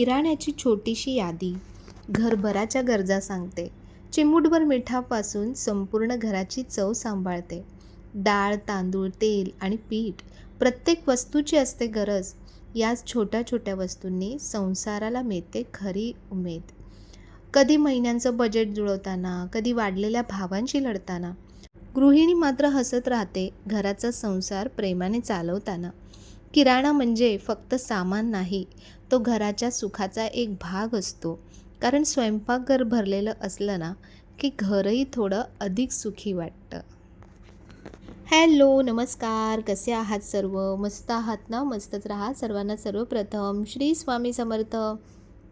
किराण्याची छोटीशी यादी घरभराच्या गरजा सांगते. चिमूटभर मिठापासून संपूर्ण घराची चव सांभाळते. डाळ, तांदूळ, तेल आणि पीठ, प्रत्येक वस्तूची असते गरज. याच छोट्या छोट्या वस्तूंनी संसाराला मिळते खरी उमेद. कधी महिन्यांचं बजेट जुळवताना, कधी वाढलेल्या भावांशी लढताना. गृहिणी मात्र हसत राहते घराचा संसार प्रेमाने चालवताना. किराणा म्हणजे फक्त सामान नाही, तो घराच्या सुखाचा एक भाग असतो. कारण स्वयंपाकघर भरलेलं असलं ना, की घरही थोडं अधिक सुखी वाटतं. हॅलो, नमस्कार. कसे आहात सर्व? मस्त आहात ना? मस्तच राहा. सर्वांना सर्वप्रथम श्री स्वामी समर्थ.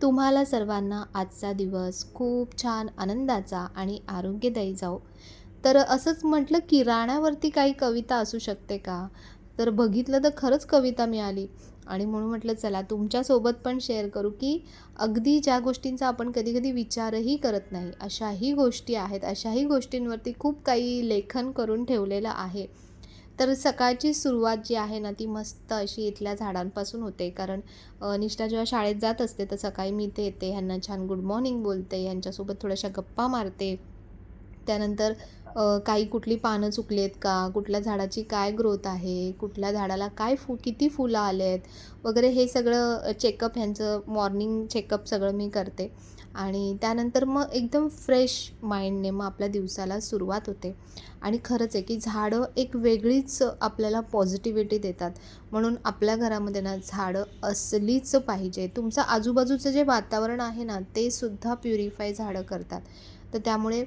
तुम्हाला सर्वांना आजचा दिवस खूप छान आनंदाचा आणि आरोग्यदायी जाओ. तर असंच म्हटलं, किराण्यावरती काही कविता असू शकते का? तर बघितलं तर खरंच कविता मिळाली आणि म्हणून म्हटलं चला तुमच्यासोबत पण शेअर करू, की अगदी ज्या गोष्टींचा आपण कधी-कधी विचारही करत नाही, अशाही गोष्टी आहेत. अशाही गोष्टींवरती खूप काही लेखन करून ठेवलेलं आहे. तर सकाळची सुरुवात जी आहे ना, ती मस्त अशी इथल्या झाडांपासून होते. कारण निष्ठा जेव्हा शाळेत जात असते, तर सकाळी मी इथे येते, ह्यांना छान गुड मॉर्निंग बोलते, ह्यांच्यासोबत थोड्याशा गप्पा मारते. त्यानंतर काही कुठली पानं चुकली आहेत का? कुठल्या झाडाची काय ग्रोथ आहे? कुठल्या झाडाला काय किती फुलं आले आहेत? वगैरे हे सगळं चेकअप ह्यांचं मॉर्निंग चेकअप सगळं मी करते. आणि त्यानंतर मग एकदम फ्रेश माइंडने मग आपल्या दिवसाला सुरुवात होते. आणि खरंच आहे की झाडं एक वेगळीच आपल्याला पॉझिटिव्हिटी देतात. म्हणून आपल्या घरामध्ये ना झाडं असलीच पाहिजे. तुमचं आजूबाजूचं जे वातावरण आहे ना, ते सुद्धा प्युरिफाय झाडं करतात. तर त्यामुळे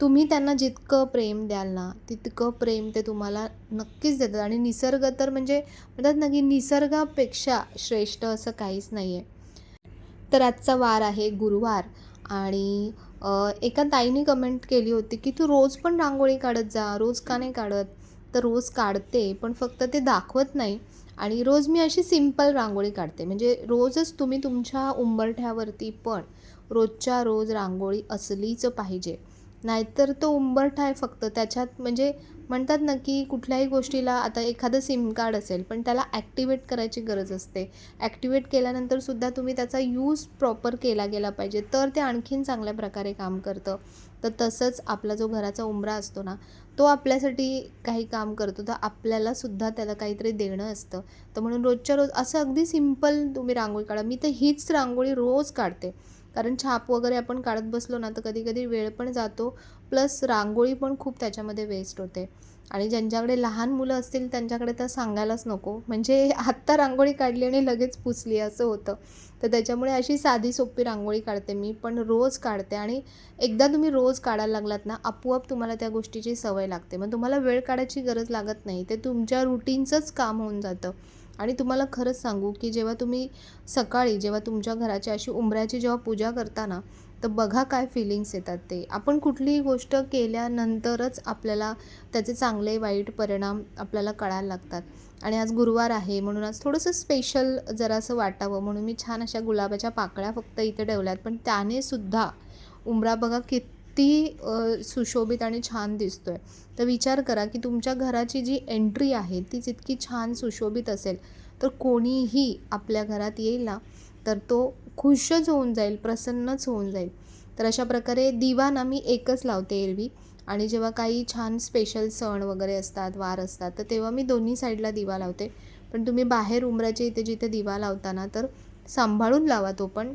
तुम्ही त्यांना जितकं प्रेम द्याल ना, तितकं प्रेम ते तुम्हाला नक्कीच देतात. आणि निसर्ग तर म्हणजे म्हणतात ना, की निसर्गापेक्षा श्रेष्ठ असं काहीच नाही आहे. तर आजचा वार आहे गुरुवार आणि एका ताईने कमेंट केली होती, की "तू रोज पण रांगोळी काढत जा, रोज का नाही काढत?" तर रोज काढते, पण फक्त ते दाखवत नाही. आणि रोज मी अशी सिंपल रांगोळी काढते. म्हणजे रोजच तुम्ही तुमच्या उंबरठ्यावरती पण रोजच्या रोज रांगोळी असलीच पाहिजे. नाहीतर तो उंबरठा आहे फक्त त्याच्यात म्हणजे म्हणतात ना, की कुठल्याही गोष्टीला आता एखादं सिम कार्ड असेल, पण त्याला ॲक्टिवेट करायची गरज असते. ॲक्टिवेट केल्यानंतरसुद्धा तुम्ही त्याचा यूज प्रॉपर केला गेला पाहिजे, तर ते आणखीन चांगल्या प्रकारे काम करतं. तर तसंच आपला जो घराचा उंबरा असतो ना, तो आपल्यासाठी काही काम करतो, तर आपल्यालासुद्धा त्याला काहीतरी देणं असतं. तर म्हणून रोजच्या रोज असं अगदी सिंपल तुम्ही रांगोळी काढा. मी तर हीच रांगोळी रोज काढते. कारण छाप वगैरे आपण काढत बसलो ना, तर कधी-कधी वेळ पण जातो, प्लस रांगोळी पण खूप त्याच्यामध्ये वेस्ट होते. आणि ज्यांच्याकडे लहान मुलं असतील त्यांच्याकडे तर सांगायलाच नको. म्हणजे आत्ता रांगोळी काढली आणि लगेच पुसली असं होतं. तर त्याच्यामुळे अशी साधी सोपी रांगोळी काढते मी, पण रोज काढते. आणि एकदा तुम्ही रोज काढायला लागलात ना, आपोआप तुम्हाला त्या गोष्टीची सवय लागते. मग तुम्हाला वेळ काढायची गरज लागत नाही. ते तुमच्या रुटीनचंच काम होऊन जातं. आणि तुम्हाला खरंच सांगू, की जेव्हा तुम्ही सकाळी जेव्हा तुमच्या घराची अशी उंबऱ्याची जेव्हा पूजा करता ना, तर बघा काय फीलिंग्स येतात ते. आपण कुठलीही गोष्ट केल्यानंतरच आपल्याला त्याचे चांगले वाईट परिणाम आपल्याला कळायला लागतात. आणि आज गुरुवार आहे म्हणून आज थोडंसं स्पेशल जरासं वाटावं म्हणून मी छान अशा गुलाबाच्या पाकळ्या फक्त इथे ठेवल्यात. पण त्याने सुद्धा उंबरा बघा किती सुशोभित आणि छान दिसतोय. तर विचार करा, की तुमच्या घराची जी एंट्री आहे तीच इतकी छान सुशोभित असेल, तर कोणीही आपल्या घरात येईल ना, तर तो खुशच होऊन जाईल, प्रसन्नच होऊन जाईल. तर अशा प्रकारे दिवा ना मी एकच लावते एरवी. आणि जेव्हा काही छान स्पेशल सण वगैरे असतात, वार असतात, तर तेव्हा मी दोन्ही साईडला दिवा लावते. पण तुम्ही बाहेर उंबऱ्याच्या इथे जिथे दिवा लावता ना, तर सांभाळून लावा तो पण,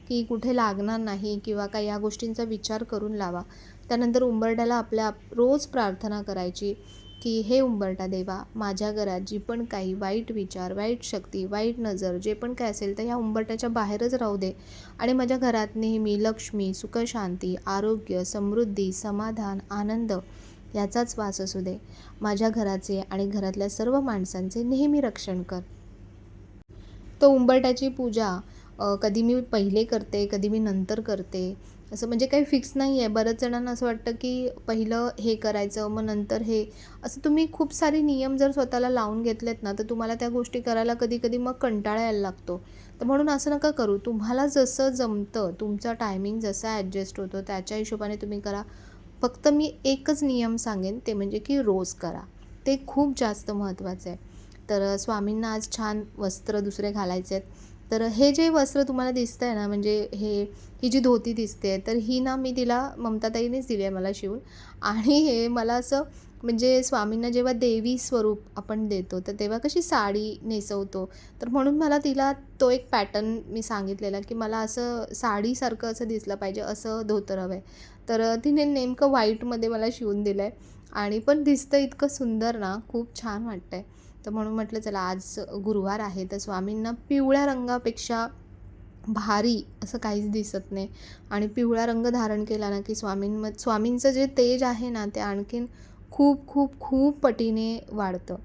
की कुठे लागणार नाही किंवा काही या गोष्टींचा विचार करून लावा. त्यानंतर उंबरठ्याला आपल्या रोज प्रार्थना करायची, की "हे उंबरठा देवा, माझ्या घरात जी पण काही वाईट विचार, वाईट शक्ती, वाईट नजर जे पण काय असेल, तर ह्या उंबरठ्याच्या बाहेरच राहू दे. आणि माझ्या घरात नेहमी लक्ष्मी, सुखशांती, आरोग्य, समृद्धी, समाधान, आनंद याचाच वास असू दे. माझ्या घराचे आणि घरातल्या सर्व माणसांचे नेहमी रक्षण कर." तो उंबरठ्याची पूजा कधी मी पहिले करते, कधी मी नंतर करते. असं म्हणजे काही फिक्स नाही आहे. बऱ्याच जणांना असं वाटतं, की पहिलं हे करायचं, मग नंतर हे. असं तुम्ही खूप सारे नियम जर स्वतःला लावून घेतलेत ना, तर तुम्हाला त्या गोष्टी करायला कधी-कधी मग कंटाळा यायला लागतो. तर म्हणून असं नका करू. तुम्हाला जसं जमतं, तुमचा टायमिंग जसा ॲडजस्ट होतो, त्याच्या हिशोबाने तुम्ही करा. फक्त मी एकच नियम सांगेन, ते म्हणजे की रोज करा. ते खूप जास्त महत्त्वाचं आहे. तर स्वामींना आज छान वस्त्र दुसरे घालायचे आहेत. तर हे जे वस्त्र तुम्हाला दिसतंय ना, म्हणजे ही जी धोती दिसते, तर ही ना मी तिला ममताताईनेच दिली आहे मला शिवून. आणि हे मला असं म्हणजे स्वामींना जेव्हा देवी स्वरूप आपण देतो, तर तेव्हा कशी साडी नेसवतो, तर म्हणून मला तिला तो एक पॅटर्न मी सांगितलेला, की मला असं साडीसारखं असं दिसलं पाहिजे, असं धोतर हवं आहे. तर तिने नेमकं व्हाईटमध्ये मला शिवून दिलं आहे आणि पण दिसतं इतकं सुंदर ना, खूप छान वाटतंय. तर म्हणून म्हटलं चला आज गुरुवार आहे, तर स्वामींना पिवळ्या रंगापेक्षा भारी असं काहीच दिसत नाही आणि पिवळा रंग धारण केला ना, की स्वामींचं जे तेज आहे ना, ते आणखीन खूप खूप खूप पटीने वाढतं.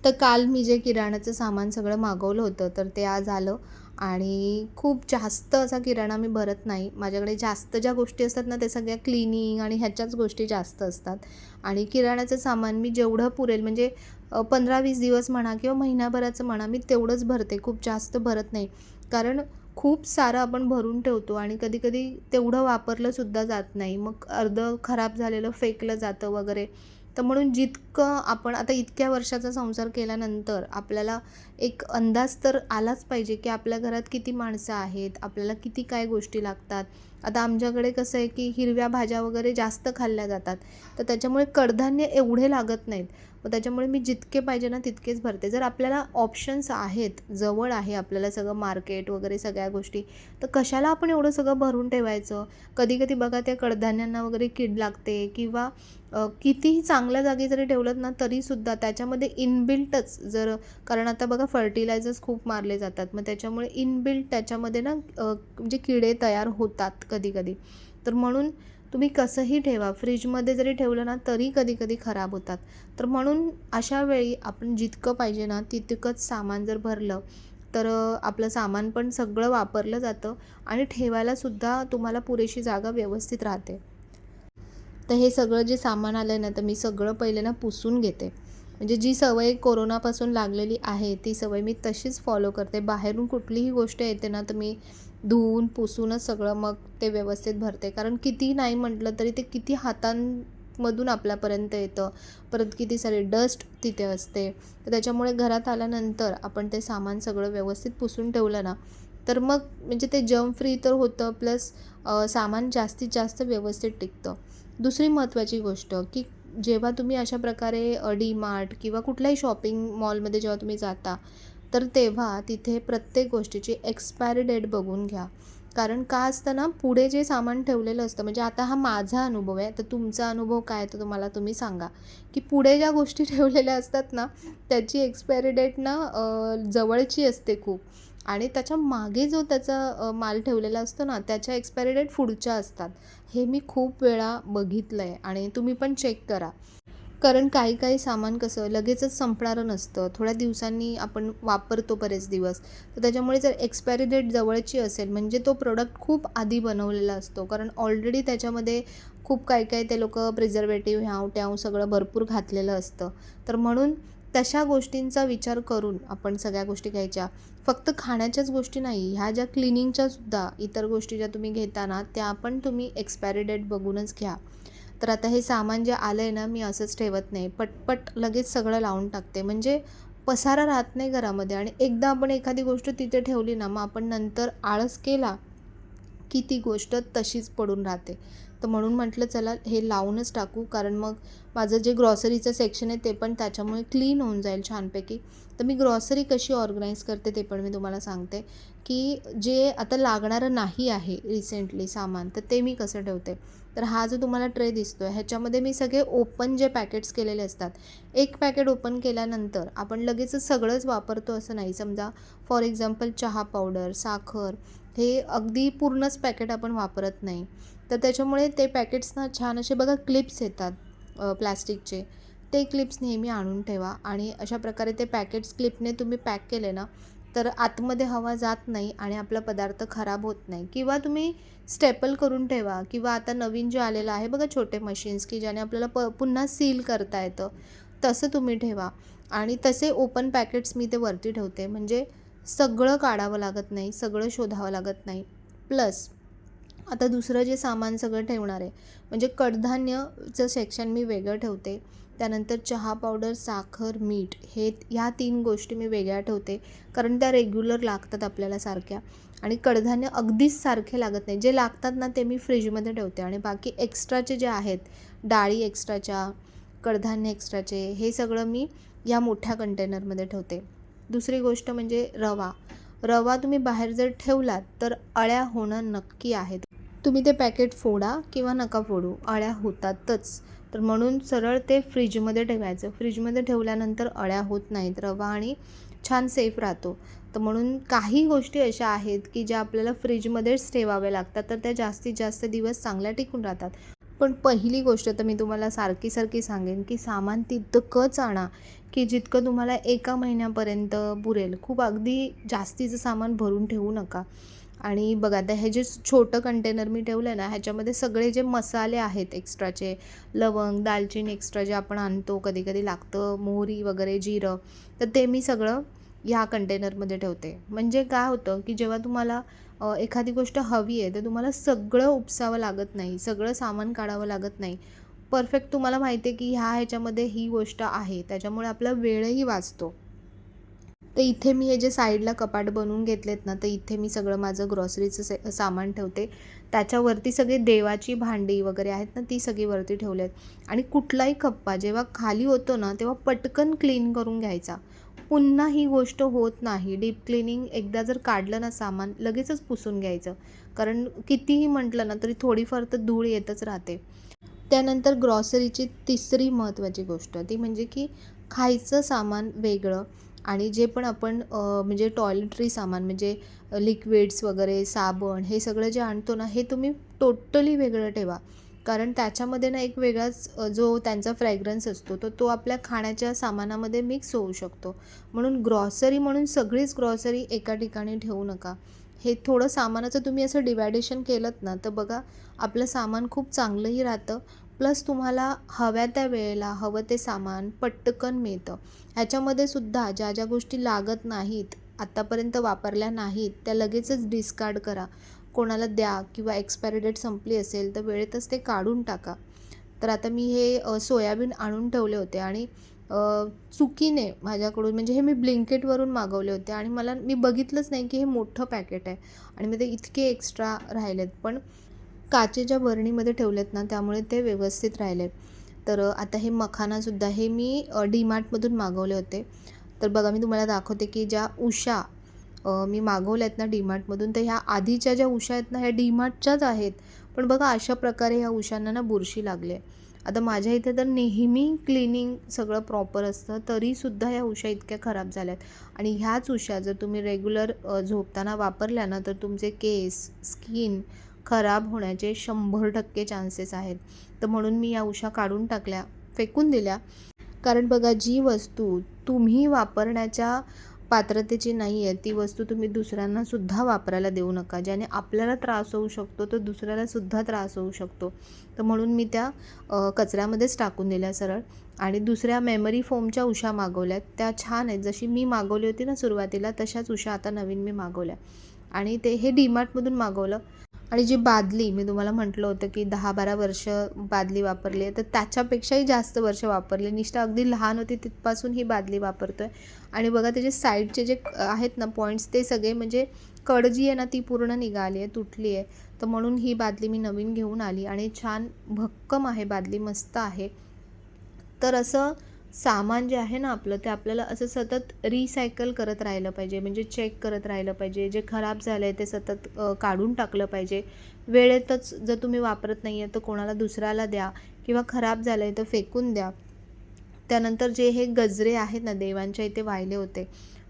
तर काल मी जे किराणाचं सामान सगळं मागवलं होतं, तर ते आज आलं आणि खूप जास्त असा किराणा मी भरत नाही. माझ्याकडे जास्त ज्या गोष्टी असतात ना, ते सगळ्या क्लिनिंग आणि ह्याच्याच गोष्टी जास्त असतात आणि किराणाचं सामान मी जेवढं पुरेल म्हणजे 15-20 दिवस म्हणा किंवा महिनाभराचं म्हणा, मी तेवढंच भरते. खूप जास्त भरत नाही. कारण खूप सारं आपण भरून ठेवतो आणि कधी-कधी तेवढं वापरलंसुद्धा जात नाही. मग अर्धं खराब झालेलं फेकलं जातं वगैरे. तर म्हणून जितकं आपण आता इतक्या वर्षाचा संसार केल्यानंतर आपल्याला एक अंदाज तर आलाच पाहिजे, की आपल्या घरात किती माणसं आहेत, आपल्याला किती काय गोष्टी लागतात. आता आमच्याकडे कसं आहे, की हिरव्या भाज्या वगैरे जास्त खाल्ल्या जातात. तर त्याच्यामुळे कडधान्य एवढे लागत नाहीत. मग त्याच्यामुळे मी जितके पाहिजे ना तितकेच भरते. जर आपल्याला ऑप्शन्स आहेत, जवळ आहे आपल्याला सगळं मार्केट वगैरे सगळ्या गोष्टी, तर कशाला आपण एवढं सगळं भरून ठेवायचं? कधी-कधी बघा त्या कडधान्यांना वगैरे कीड लागते किंवा कितीही चांगल्या जागी जरी ठेवलत ना तरीसुद्धा त्याच्यामध्ये इनबिल्टच जर कारण आता बघा फर्टिलायझर्स खूप मारले जातात. मग त्याच्यामुळे इनबिल्ट त्याच्यामध्ये ना म्हणजे किडे तयार होतात कधी-कधी. तर म्हणून तुम्ही कसंही ठेवा, फ्रिजमध्ये जरी ठेवलं ना तरी कधी-कधी खराब होतात. तर म्हणून अशा वेळी आपण जितकं पाहिजे ना तितकंच सामान जर भरलं, तर आपलं सामान पण सगळं वापरलं जातं आणि ठेवायलासुद्धा तुम्हाला पुरेशी जागा व्यवस्थित राहते. तर हे सगळं जे सामान आलं आहे ना, तर मी सगळं पहिले ना पुसून घेते. म्हणजे जी सवय कोरोनापासून लागलेली आहे, ती सवय मी तशीच फॉलो करते. बाहेरून कुठलीही गोष्ट येते ना, तर मी धुवून, पुसूनच सगळं मग ते व्यवस्थित भरते. कारण कितीही नाही म्हटलं तरी ते किती हातांमधून आपल्यापर्यंत येतं. परत किती सारी डस्ट तिथे असते. तर त्याच्यामुळे घरात आल्यानंतर आपण ते सामान सगळं व्यवस्थित पुसून ठेवलं ना, तर मग म्हणजे ते जर्म फ्री तर होतं प्लस सामान जास्तीत जास्त व्यवस्थित टिकतं. दुसरी महत्त्वाची गोष्ट, की जेव्हा तुम्ही अशा प्रकारे डी-मार्ट किंवा कुठल्याही शॉपिंग मॉलमध्ये जेव्हा तुम्ही जाता, तर तेव्हा तिथे प्रत्येक गोष्टीची एक्सपायरी डेट बघून घ्या. कारण का असतं ना, पुढे जे सामान ठेवलेलं असतं म्हणजे आता हा माझा अनुभव आहे, तर तुमचा अनुभव काय आहे तर तुम्ही सांगा, की पुढे ज्या गोष्टी ठेवलेल्या असतात ना, त्याची एक्सपायरी डेट ना जवळची असते खूप आणि त्याच्या मागे जो त्याचा माल ठेवलेला असतो ना, त्याच्या एक्सपायरी डेट पुढच्या असतात. हे मी खूप वेळा बघितलं आहे आणि तुम्ही पण चेक करा. कारण काही-काही सामान कसं लगेचच संपणारं नसतं. थोड्या दिवसांनी आपण वापरतो बरेच दिवस. तर त्याच्यामुळे जर एक्सपायरी डेट जवळची असेल म्हणजे तो प्रॉडक्ट खूप आधी बनवलेला असतो. कारण ऑलरेडी त्याच्यामध्ये खूप काही-काही ते लोकं प्रिझर्व्हेटिव्ह ह्याव-त्याव सगळं भरपूर घातलेलं असतं. तर म्हणून तशा गोष्टींचा विचार करून आपण सगळ्या गोष्टी घ्यायच्या. फक्त खाण्याच्याच गोष्टी नाही, ह्या ज्या क्लिनिंगच्यासुद्धा इतर गोष्टी ज्या तुम्ही घेता ना, त्या पण तुम्ही एक्सपायरी डेट बघूनच घ्या. तर आता हे सामान जे आलं आहे ना, मी असंच ठेवत नाही. पटपट लगेच सगळं लावून टाकते. म्हणजे पसारा राहत नाही घरामध्ये आणि एकदा आपण एखादी गोष्ट तिथे ठेवली ना, मग आपण नंतर आळस केला की ती गोष्ट तशीच पडून राहते. तर म्हणून म्हटलं चला हे लावूनच टाकू, कारण मग माझं जे ग्रॉसरीचं सेक्शन आहे ते पण त्याच्यामुळे क्लीन होऊन जाईल छानपैकी. तर मी ग्रॉसरी कशी ऑर्गनाईज करते ते पण मी तुम्हाला सांगते, की जे आता लागणारं नाही आहे रिसेंटली सामान, तर ते मी कसं ठेवते. तर हा जो तुम्हाला ट्रे दिसतो आहे ह्याच्यामध्ये मी सगळे ओपन जे पॅकेट्स केलेले असतात. एक पॅकेट ओपन केल्यानंतर आपण लगेचच सगळंच वापरतो असं नाही. समजा फॉर एक्झाम्पल चहा पावडर, साखर हे अगदी पूर्णच पॅकेट आपण वापरत नाही. तर त्याच्यामुळे ते पॅकेट्स ना छान असे बघा क्लिप्स येतात प्लॅस्टिकचे. ते क्लिप्स नेहमी आणून ठेवा आणि अशा प्रकारे ते पॅकेट्स क्लिपने तुम्ही पॅक केले ना, तर आतमध्ये हवा जात नाही आणि आपला पदार्थ खराब होत नाही. किंवा तुम्ही स्टेपल करून ठेवा किंवा आता नवीन जे आलेलं आहे बघा छोटे मशीन्स, की ज्याने आपल्याला पुन्हा सील करता येतं, तसं तुम्ही ठेवा. आणि तसे ओपन पॅकेट्स मी ते वरती ठेवते. म्हणजे सगळं काढावं लागत नाही, सगळं शोधावं लागत नाही. प्लस आता दुसरं जे सामान सगळं ठेवणार आहे, म्हणजे कडधान्यचं सेक्शन मी वेगळं ठेवते. त्यानंतर चहा पावडर, साखर, मीठ ह्या 3 गोष्टी मी वेगळ्या ठेवते. कारण त्या रेग्युलर लागतात आपल्याला सारख्या. आणि कडधान्य अगदीच सारखे लागत नाही. जे लागतात ना ते मी फ्रीजमध्ये ठेवते आणि बाकी एक्स्ट्राचे जे आहेत, डाळी एक्स्ट्राच्या, कडधान्य एक्स्ट्राचे, हे सगळं मी या मोठ्या कंटेनरमध्ये ठेवते. दुसरी गोष्ट म्हणजे रवा. रवा तुम्ही बाहेर जर ठेवलात तर अळ्या होणं नक्की आहे. तुम्ही ते पॅकेट फोडा किंवा नका फोडू, अळ्या होतातच. तर म्हणून सरळ ते फ्रीजमध्ये ठेवायचं. फ्रीजमध्ये ठेवल्यानंतर अळ्या होत नाहीत. रवा आणि छान सेफ राहतो. तर म्हणून काही गोष्टी अशा आहेत की ज्या आपल्याला फ्रीजमध्येच ठेवाव्या लागतात, तर त्या जास्तीत जास्त दिवस चांगल्या टिकून राहतात. पण पहिली गोष्ट तर मी तुम्हाला सारखी सांगेन की सामान तितकंच आणा की जितकं तुम्हाला 1 महिन्यापर्यंत पुरेल. खूप अगदी जास्तीचं सामान भरून ठेवू नका. आणि बघा आता हे जे छोटं कंटेनर मी ठेवलं आहे ना, ह्याच्यामध्ये सगळे जे मसाले आहेत एक्स्ट्राचे, लवंग, दालचिनी एक्स्ट्रा जे आपण आणतो, कधी-कधी लागतं, मोहरी वगैरे, जिरं, तर ते मी सगळं ह्या कंटेनरमध्ये ठेवते. म्हणजे काय होतं, की जेव्हा तुम्हाला एखादी गोष्ट हवी आहे, तर तुम्हाला सगळं उपसावं लागत नाही, सगळं सामान काढावं लागत नाही. परफेक्ट तुम्हाला माहिती आहे, की ह्याच्यामध्ये ही गोष्ट आहे, त्याच्यामुळे आपला वेळही वाचतो. तर इथे मी हे जे साईडला कपाट बनवून घेतलेत ना, तर इथे मी सगळं माझं ग्रॉसरीचं सामान ठेवते. त्याच्यावरती सगळी देवाची भांडी वगैरे आहेत ना, ती सगळी वरती ठेवलेत. आणि कुठलाही कप्पा जेव्हा खाली होतो ना, तेव्हा पटकन क्लीन करून घ्यायचा. पुन्हा ही गोष्ट होत नाही. डीप क्लीनिंग एकदा जर काढलं ना सामान, लगेचच पुसून घ्यायचं. कारण कितीही म्हटलं ना, तरी थोडीफार तर धूळ येतच राहते. त्यानंतर ग्रॉसरीची तिसरी महत्त्वाची गोष्ट ती म्हणजे की खायचं सामान वेगळं आणि जे पण आपण म्हणजे टॉयलेटरी सामान म्हणजे लिक्विड्स वगैरे, साबण, हे सगळं जे आणतो ना, हे तुम्ही टोटली वेगळं ठेवा. कारण त्याच्यामध्ये ना एक वेगळाच जो त्यांचा फ्रॅग्रन्स असतो, तर तो आपल्या खाण्याच्या सामानामध्ये मिक्स होऊ शकतो. म्हणून ग्रॉसरी म्हणून सगळीच ग्रॉसरी एका ठिकाणी ठेवू नका. हे थोडं सामानाचं तुम्ही असं डिवायडेशन केलंत ना, तर बघा आपलं सामान खूप चांगलंही राहतं. प्लस तुम्हाला हव्या त्या वेळेला हवं ते सामान पटकन मिळतं. ह्याच्यामध्ये सुद्धा ज्या ज्या गोष्टी लागत नाहीत, आत्तापर्यंत वापरल्या नाहीत, त्या लगेचच डिस्कार्ड करा. कोणाला द्या किंवा एक्सपायरी डेट संपली असेल तर वेळेतच ते काढून टाका. तर आता मी हे सोयाबीन आणून ठेवले होते आणि चुकीने माझ्याकडून म्हणजे हे मी ब्लिंकिटवरून मागवले होते आणि मी बघितलंच नाही की हे मोठं पॅकेट आहे आणि मग ते इतके एक्स्ट्रा राहिलेत. पण काचेच्या बरणीमध्ये ठेवलेत ना, त्यामुळे ते व्यवस्थित राहिलेत. तर आता हे मखानासुद्धा हे मी डीमार्टमधून मागवले होते. तर बघा मी तुम्हाला दाखवते की ज्या उशा मी मागवल्या आहेत ना डीमार्टमधून, तर ह्या आधीच्या ज्या उशा आहेत ना, ह्या डीमार्टच्याच आहेत. पण बघा अशा प्रकारे ह्या उशांना ना बुरशी लागली आहे. आता माझ्या इथे तर नेहमी क्लिनिंग सगळं प्रॉपर असतं, तरीसुद्धा ह्या उशा इतक्या खराब झाल्या आहेत. आणि ह्याच उशा जर तुम्ही रेग्युलर झोपताना वापरल्या ना, तर तुमचे केस, स्किन खराब होण्याचे 100% चान्सेस आहेत. तर म्हणून मी या उशा काढून टाकल्या, फेकून दिल्या. कारण बघा जी वस्तू तुम्ही वापरण्याच्या पात्रतेची नाही आहे ती वस्तू तुम्ही दुसऱ्यांनासुद्धा वापरायला देऊ नका. ज्याने आपल्याला त्रास होऊ शकतो तर दुसऱ्यालासुद्धा त्रास होऊ शकतो. तर म्हणून मी त्या कचऱ्यामध्येच टाकून दिल्या सरळ. आणि दुसऱ्या मेमरी फोमच्या उशा मागवल्यात. त्या छान आहेत. जशी मी मागवली होती ना सुरुवातीला तशाच उशा आता नवीन मी मागवल्या. आणि हे डीमार्टमधून मागवलं. आणि जी बादली मी तुम्हाला म्हटलं होतं की 10-12 वर्ष बादली वापरली आहे, तर त्याच्यापेक्षाही जास्त वर्ष वापरली. निष्ठा अगदी लहान होती तिथपासून ही बादली वापरतो आहे. आणि बघा त्याचे साईडचे जे आहेत ना पॉईंट्स ते सगळे म्हणजे कड जी आहे ना ती पूर्ण निघाली आहे, तुटली आहे. तर म्हणून ही बादली मी नवीन घेऊन आली आणि छान भक्कम आहे बादली, मस्त आहे. तर असं सामान जे आहे ना आपलं ते आपल्याला असं सतत रिसायकल करत राहिलं पाहिजे. म्हणजे चेक करत राहिलं पाहिजे. जे खराब झालं आहे ते सतत काढून टाकलं पाहिजे. वेळेतच जर तुम्ही वापरत नाही आहे तर कोणाला दुसऱ्याला द्या किंवा खराब झालं आहे तर फेकून द्या. त्यानंतर जे हे गजरे आहेत ना देवांच्या इथे वाहिले होते,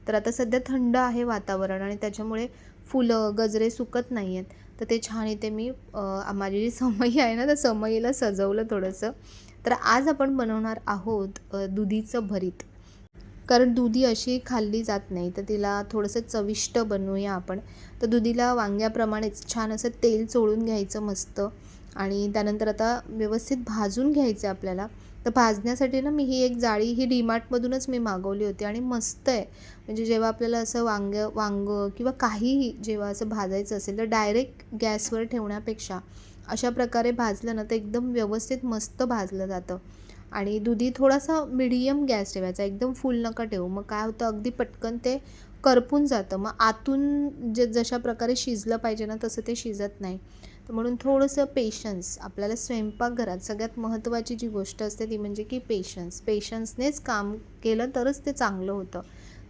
तर आता सध्या थंड आहे वातावरण आणि त्याच्यामुळे फुलं गजरे सुकत नाही आहेत. तर ते छान इथे मी माझी जी समई आहे ना त्या समईला सजवलं थोडंसं. तर आज आपण बनवणार आहोत दुधीचं भरीत. कारण दुधी अशी खाल्ली जात नाही तर तिला थोडंसं चविष्ट बनवूया आपण. तर दुधीला वांग्याप्रमाणेच छान असं तेल चोळून घ्यायचं मस्त. आणि त्यानंतर आता व्यवस्थित भाजून घ्यायचं आपल्याला. तर भाजण्यासाठी ना मी ही एक जाळी ही डीमार्टमधूनच मी मागवली होती आणि मस्त आहे. म्हणजे जेव्हा आपल्याला असं वांगं किंवा काहीही जेव्हा असं भाजायचं असेल तर डायरेक्ट गॅसवर ठेवण्यापेक्षा अशा प्रकारे भाजलं ना तर एकदम व्यवस्थित मस्त भाजलं जातं. आणि दुधी थोडासा मीडियम गॅस ठेवायचा, एकदम फुल नका ठेवू. मग काय होतं अगदी पटकन ते करपून जातं. मग आतून जशा प्रकारे शिजलं पाहिजे ना तसं ते शिजत नाही. तर म्हणून थोडंसं पेशन्स आपल्याला स्वयंपाकघरात सगळ्यात महत्त्वाची जी गोष्ट असते ती म्हणजे की पेशन्सनेच काम केलं तरच ते चांगलं होतं.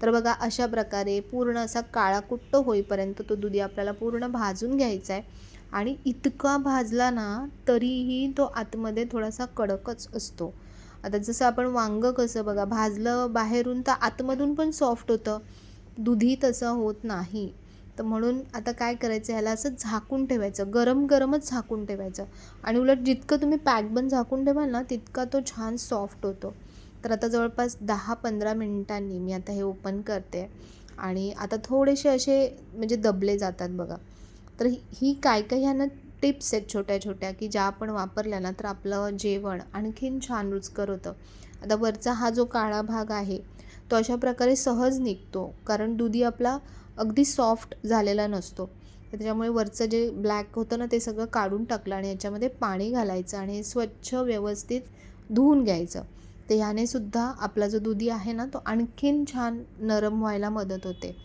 तर बघा अशा प्रकारे पूर्ण असा काळाकुट्ट होईपर्यंत तो दुधी आपल्याला पूर्ण भाजून घ्यायचा आहे. आणि इतका भाजला ना तरीही तो आतमध्ये थोडासा कडकच असतो. आता जसं आपण वांगं कसं बघा भाजलं बाहेरून तर आतमधून पण सॉफ्ट होतं, दुधी तसं होत नाही. तर म्हणून आता काय करायचं ह्याला असं झाकून ठेवायचं, गरम गरमच झाकून ठेवायचं. आणि उलट जितकं तुम्ही पॅक बंद झाकून ठेवाल ना तितका तो छान सॉफ्ट होतो. तर आता जवळपास 10-15 मिनिटांनी मी आता हे ओपन करते. आणि आता थोडेसे असे म्हणजे दबले जातात बघा. तर ही काय काय ह्या ना टिप्स आहेत छोट्या छोट्या की ज्या आपण वापरल्या ना तर आपलं जेवण आणखीन छान रुचकर होतं. आता वरचा हा जो काळा भाग आहे तो अशा प्रकारे सहज निघतो कारण दुधी आपला अगदी सॉफ्ट झालेला नसतो. तर त्याच्यामुळे वरचं जे ब्लॅक होतं ना ते सगळं काढून टाकलं आणि याच्यामध्ये पाणी घालायचं आणि हे स्वच्छ व्यवस्थित धुवून घ्यायचं. तर ह्याने सुद्धा आपला जो दुधी आहे ना तो आणखीन छान नरम व्हायला मदत होते.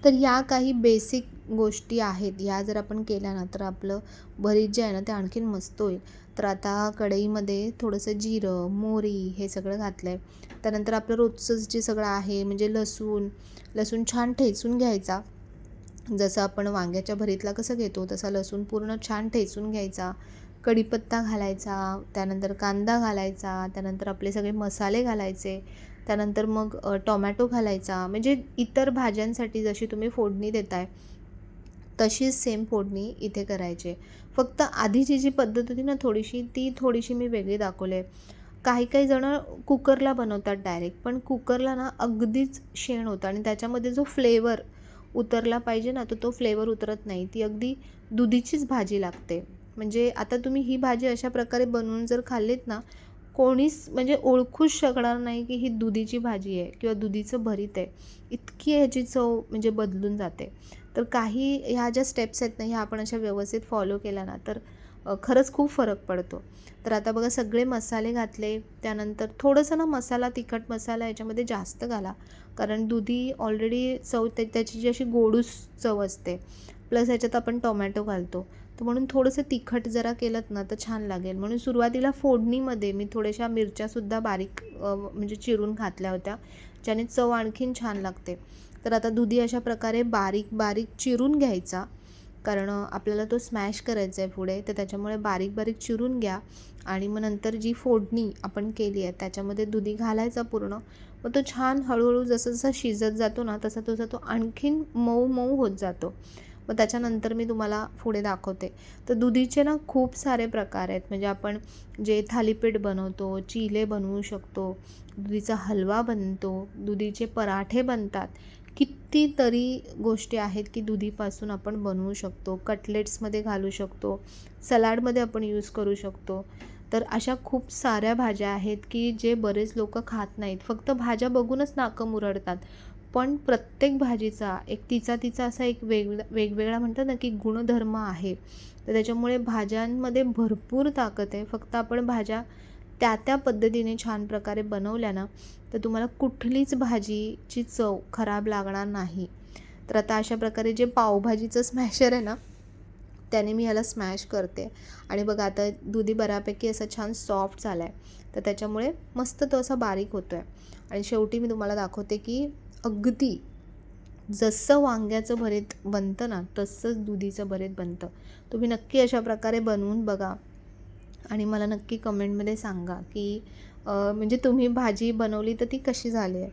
तर या काही बेसिक गोष्टी आहेत, ह्या जर आपण केल्या ना तर आपलं भरीत जे आहे ना ते आणखीन मस्त होईल. तर आता कढईमध्ये थोडंसं जिरं, मोहरी हे सगळं घातलं आहे. त्यानंतर आपलं रोजचंच जे सगळं आहे म्हणजे लसूण छान ठेचून घ्यायचा. जसं आपण वांग्याच्या भरीतला कसं घेतो तसा लसूण पूर्ण छान ठेचून घ्यायचा. कढीपत्ता घालायचा, त्यानंतर कांदा घालायचा, त्यानंतर आपले सगळे मसाले घालायचे. त्यानंतर मग टोमॅटो घालायचा. म्हणजे इतर भाज्यांसाठी जशी तुम्ही फोडणी देताय तशीच सेम फोडणी इथे करायची. फक्त आधीची जी पद्धत होती ना थोडीशी मी वेगळी दाखवली आहे. काही जणं कुकरला बनवतात डायरेक्ट, पण कुकरला ना अगदीच शेण होतं आणि त्याच्यामध्ये जो फ्लेवर उतरला पाहिजे ना तर तो फ्लेवर उतरत नाही. ती अगदी दुधीचीच भाजी लागते. म्हणजे आता तुम्ही ही भाजी अशा प्रकारे बनवून जर खाल्लीत ना कोणीच म्हणजे ओळखूच शकणार नाही की ही दुधीची भाजी आहे किंवा दुधीचं भरीत आहे. इतकी ह्याची चव म्हणजे बदलून जाते. तर काही ह्या ज्या स्टेप्स आहेत ना ह्या आपण अशा व्यवस्थित फॉलो केल्या ना तर खरंच खूप फरक पडतो. तर आता बघा सगळे मसाले घातले. त्यानंतर थोडंसं ना तिखट मसाला याच्यामध्ये जास्त घाला. कारण दुधी ऑलरेडी चव त्याची जी अशी गोडूस चव असते. प्लस ह्याच्यात आपण टोमॅटो घालतो. तर म्हणून थोडंसं तिखट जरा केलंत ना तर छान लागेल. म्हणून सुरुवातीला फोडणीमध्ये मी थोड्याशा मिरच्यासुद्धा बारीक म्हणजे चिरून घातल्या होत्या, ज्याने चव आणखीन छान लागते. तर आता दुधी अशा प्रकारे बारीक बारीक चिरून घ्यायचा. कारण आपल्याला तो स्मॅश करायचा आहे पुढे, तर त्याच्यामुळे बारीक बारीक चिरून घ्या. आणि मग नंतर जी फोडणी आपण केली आहे त्याच्यामध्ये दुधी घालायचा पूर्ण. मग तो छान हळूहळू जसं शिजत जातो ना तसा तो आणखीन मऊ मऊ होत जातो. मग त्याच्यानंतर मी तुम्हाला पुढे दाखवते. तर दुधीचे ना खूप सारे प्रकार आहेत. म्हणजे आपण जे थालीपीठ बनवतो, चिले बनवू शकतो, दुधीचा हलवा बनतो, दुधीचे पराठे बनतात कितीतरी गोष्टी आहेत की दुधीपासून आपण बनवू शकतो. कटलेट्समध्ये घालू शकतो, सलाडमध्ये आपण यूज करू शकतो. तर अशा खूप साऱ्या भाज्या आहेत की जे बरेच लोकं खात नाहीत. फक्त भाज्या बघूनच नाकं मुरडतात. पण प्रत्येक भाजीचा एक तिचा असा एक वेगवेगळा म्हणतात ना की गुणधर्म आहे. तर त्याच्यामुळे भाज्यांमध्ये भरपूर ताकद आहे. फक्त आपण भाज्या त्या पद्धतीने छान प्रकारे बनवल्या ना, तर तुम्हाला कुठलीच भाजीची चव खराब लागणार नाही. तर आता अशा प्रकारे जे पावभाजीचं स्मॅशर आहे ना, त्याने मी ह्याला स्मॅश करते आणि बघा आता दुधी बऱ्यापैकी असा छान सॉफ्ट झाला आहे. तर त्याच्यामुळे मस्त तो असा बारीक होतो आहे आणि शेवटी मी तुम्हाला दाखवते की अगदी जसं वांग्याचं भरीत बनतं ना, तसंच दुधीचं भरीत बनतं. तुम्ही नक्की अशा प्रकारे बनवून बघा आणि मला नक्की कमेंटमध्ये सांगा की म्हणजे तुम्ही भाजी बनवली तर ती कशी झाली आहे.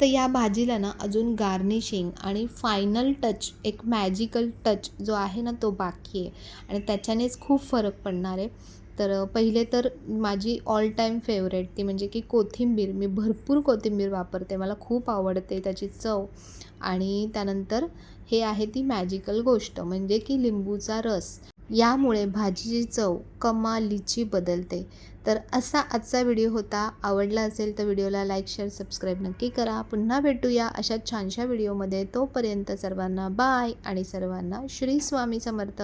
तर या भाजीला ना अजून गार्निशिंग आणि फायनल टच, एक मॅजिकल टच जो आहे ना तो बाकी आहे आणि त्याच्यानेच खूप फरक पडणार आहे. तर पहिले तर माझी ऑल टाईम फेवरेट ती म्हणजे की कोथिंबीर. मी भरपूर कोथिंबीर वापरते. मला खूप आवडते त्याची चव. आणि त्यानंतर हे आहे ती मॅजिकल गोष्ट म्हणजे की लिंबूचा रस. यामुळे भाजीची चव कमालीची बदलते. तर असा आजचा व्हिडिओ होता. आवडला असेल तर व्हिडिओला लाईक, शेअर, सबस्क्राईब नक्की करा. पुन्हा भेटूया अशा छानशा व्हिडिओमध्ये. तोपर्यंत सर्वांना बाय आणि सर्वांना श्री स्वामी समर्थ.